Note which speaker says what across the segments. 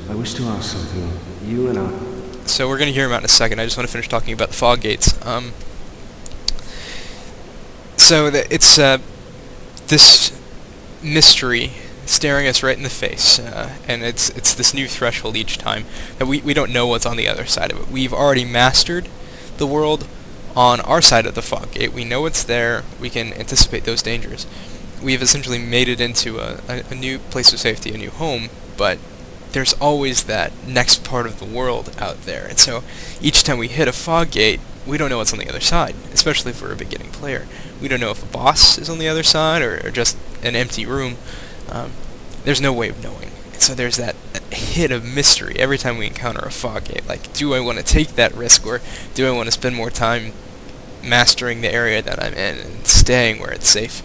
Speaker 1: I wish to ask something. You and I...
Speaker 2: So we're going to hear him out in a second. I just want to finish talking about the fog gates. It's this mystery staring us right in the face, and it's this new threshold each time that we don't know what's on the other side of it. We've already mastered the world on our side of the fog gate. We know it's there. We can anticipate those dangers. We've essentially made it into a new place of safety, a new home, but there's always that next part of the world out there. And so each time we hit a fog gate, we don't know what's on the other side, especially for a beginning player. We don't know if a boss is on the other side or just an empty room. There's no way of knowing. And so there's that hit of mystery every time we encounter a fog gate. Like, do I want to take that risk, or do I want to spend more time mastering the area that I'm in and staying where it's safe?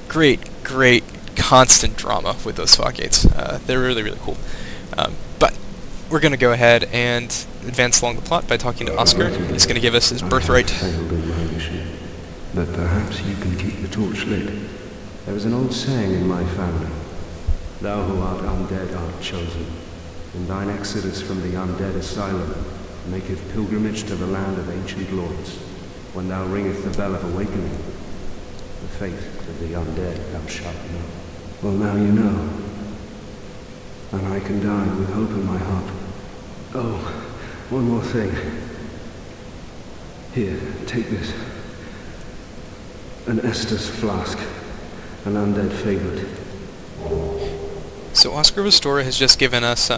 Speaker 2: Great constant drama with those fog gates. They're really, really cool. But we're going to go ahead and advance along the plot by talking to Oscar. He's going to give us his birthright.
Speaker 1: Failed in my mission, but perhaps you can keep the torch lit. There is an old saying in my family: "Thou who art undead art chosen, and thine exodus from the undead asylum maketh pilgrimage to the land of ancient lords. When thou ringest the bell of awakening, the fate of the undead thou shalt know." Well, now you know, and I can die with hope in my heart. Oh, one more thing. Here, take this. An Estus flask, an undead favorite.
Speaker 2: So Oscar Vestora has just given us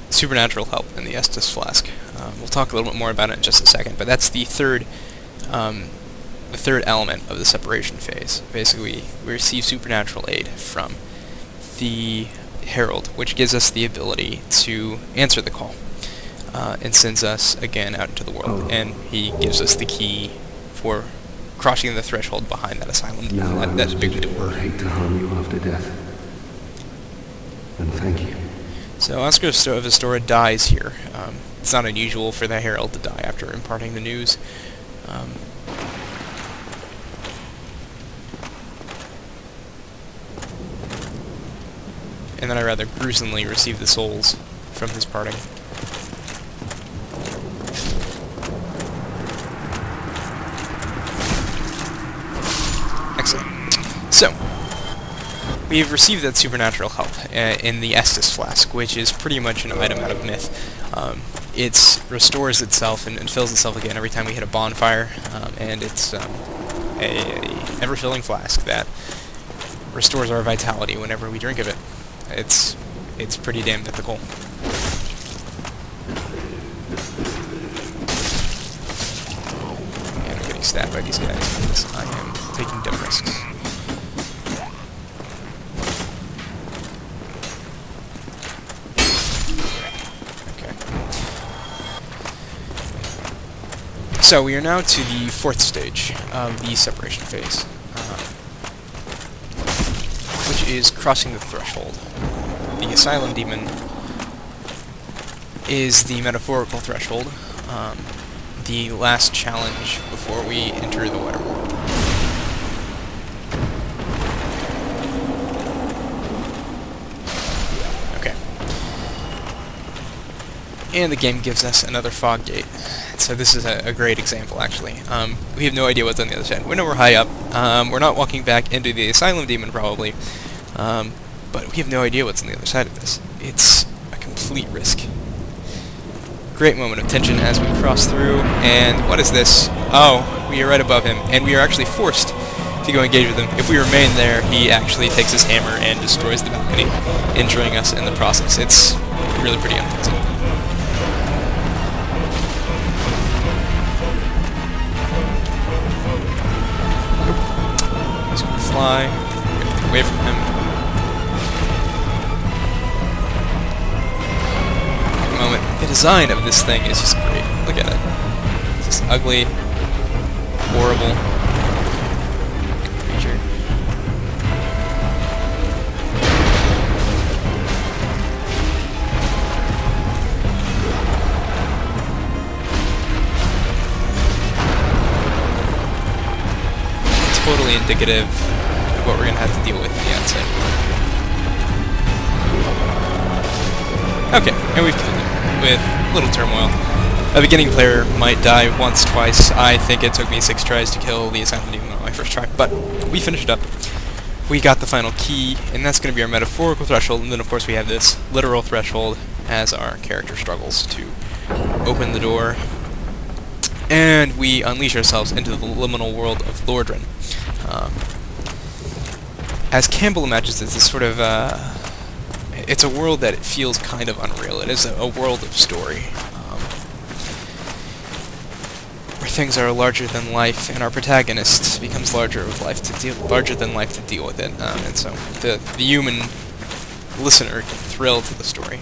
Speaker 2: supernatural help in the Estus flask. We'll talk a little bit more about it in just a second, but that's the third element of the separation phase. Basically, we receive supernatural aid from the Herald, which gives us the ability to answer the call and sends us again out into the world. And he gives us the key for crossing the threshold behind that asylum. That's a big door.
Speaker 1: I hate to harm you after death. And thank you.
Speaker 2: So Oscar Vestora dies here. It's not unusual for the Herald to die after imparting the news. And then I rather gruesomely receive the souls from his parting. Excellent. So, we've received that supernatural help in the Estus flask, which is pretty much an item out of myth. It restores itself and fills itself again every time we hit a bonfire, and it's a ever-filling flask that restores our vitality whenever we drink of it. It's pretty damn mythical. And I'm getting stabbed by these guys because I am taking dumb risks. Okay. So we are now to the fourth stage of the separation phase, which is crossing the threshold. The Asylum Demon is the metaphorical threshold, the last challenge before we enter the Wetter World. Okay. And the game gives us another fog gate. So this is a great example, actually. We have no idea what's on the other side. We know we're high up. We're not walking back into the Asylum Demon, probably. But we have no idea what's on the other side of this. It's a complete risk. Great moment of tension as we cross through, and what is this? Oh, we are right above him, and we are actually forced to go engage with him. If we remain there, he actually takes his hammer and destroys the balcony, injuring us in the process. It's really pretty unpleasant. He's going to fly, get away from him. The design of this thing is just great. Look at it. It's just ugly, horrible creature. Totally indicative of what we're going to have to deal with in the outset. Okay, and we've killed it with little turmoil. A beginning player might die once, twice. I think it took me 6 tries to kill the Asylum Demon on my first try, but we finished it up. We got the final key, and that's going to be our metaphorical threshold, and then of course we have this literal threshold as our character struggles to open the door. And we unleash ourselves into the liminal world of Lordran. As Campbell imagines it, it's sort of it's a world that it feels kind of unreal. It is a world of story, where things are larger than life, and our protagonist becomes larger than life to deal with it, and so the human listener can thrill to the story.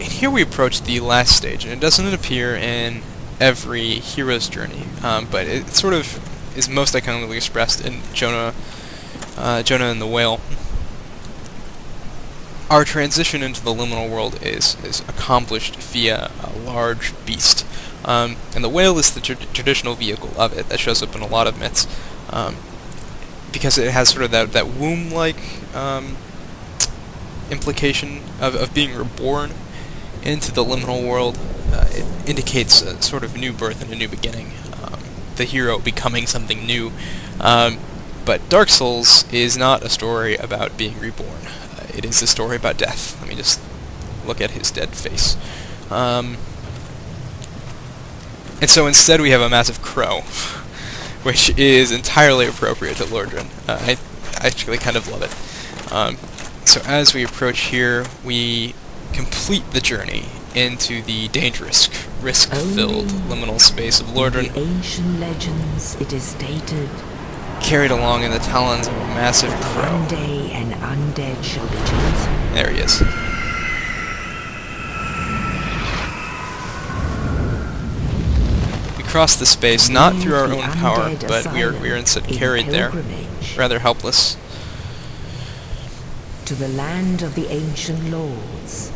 Speaker 2: And here we approach the last stage, and it doesn't appear in every hero's journey, but it sort of is most iconically expressed in Jonah and the Whale. Our transition into the liminal world is accomplished via a large beast, and the whale is the traditional vehicle of it that shows up in a lot of myths, because it has sort of that womb-like implication of being reborn into the liminal world. It indicates a sort of new birth and a new beginning, the hero becoming something new. But Dark Souls is not a story about being reborn. It is a story about death. Let me just look at his dead face. And so instead we have a massive crow, which is entirely appropriate to Lordran. I actually kind of love it. So as we approach here, we complete the journey into the dangerous, risk-filled liminal space of Lordran.
Speaker 3: In the ancient legends, it is stated,
Speaker 2: carried along in the talons of a massive crow.
Speaker 3: one day an undead shall be chosen.
Speaker 2: There he is. We cross the space not through our own power, but we are instead carried there, rather helpless.
Speaker 3: To the land of the ancient lords.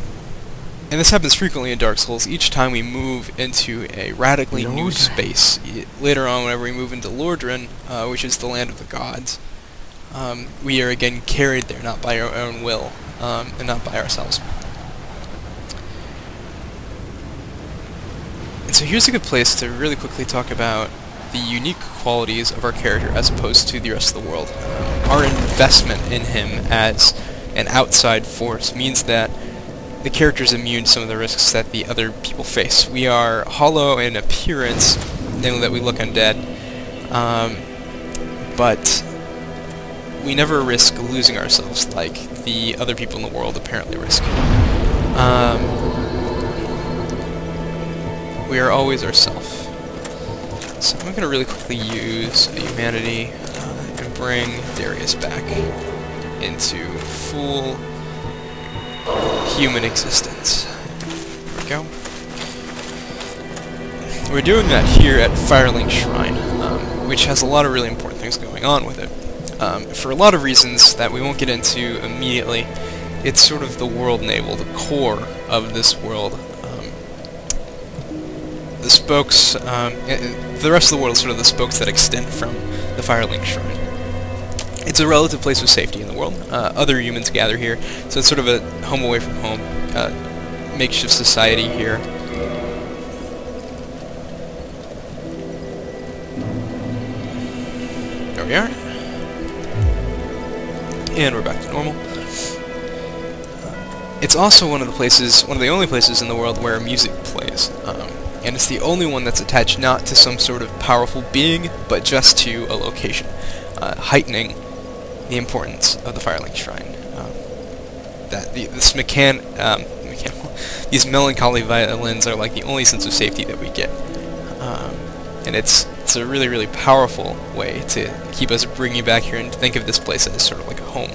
Speaker 2: And this happens frequently in Dark Souls. Each time we move into a radically new space, later on whenever we move into Lordran, which is the land of the gods, we are again carried there, not by our own will, and not by ourselves. And so here's a good place to really quickly talk about the unique qualities of our character as opposed to the rest of the world. Our investment in him as an outside force means that the character is immune to some of the risks that the other people face. We are hollow in appearance, namely that we look undead, but we never risk losing ourselves like the other people in the world apparently risk. We are always ourself. So I'm going to really quickly use a humanity and bring Darius back into full human existence. There we go. We're doing that here at Firelink Shrine, which has a lot of really important things going on with it. For a lot of reasons that we won't get into immediately, it's sort of the world navel, the core of this world. The spokes, the rest of the world is sort of the spokes that extend from the Firelink Shrine. It's a relative place of safety in the world. Other humans gather here, so it's sort of a home away from home, makeshift society here. There we are. And we're back to normal. It's also one of the only places in the world where music plays. And it's the only one that's attached not to some sort of powerful being, but just to a location, heightening the importance of the Firelink Shrine. These melancholy violins are like the only sense of safety that we get, and it's a really, really powerful way to keep us bringing you back here and think of this place as sort of like a home.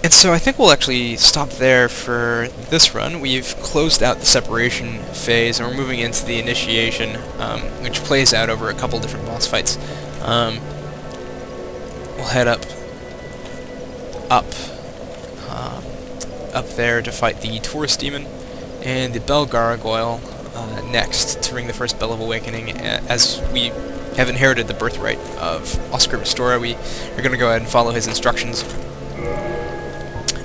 Speaker 2: And so I think we'll actually stop there for this run. We've closed out the separation phase, and we're moving into the initiation, which plays out over a couple different boss fights. We'll head up there to fight the Taurus Demon and the Bell Gargoyle next to ring the first Bell of Awakening, as we have inherited the birthright of Oscar Ristora. We are going to go ahead and follow his instructions.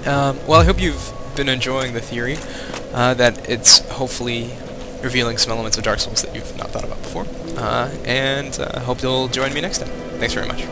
Speaker 2: Well, I hope you've been enjoying the theory, that it's hopefully revealing some elements of Dark Souls that you've not thought about before, and hope you'll join me next time. Thanks very much.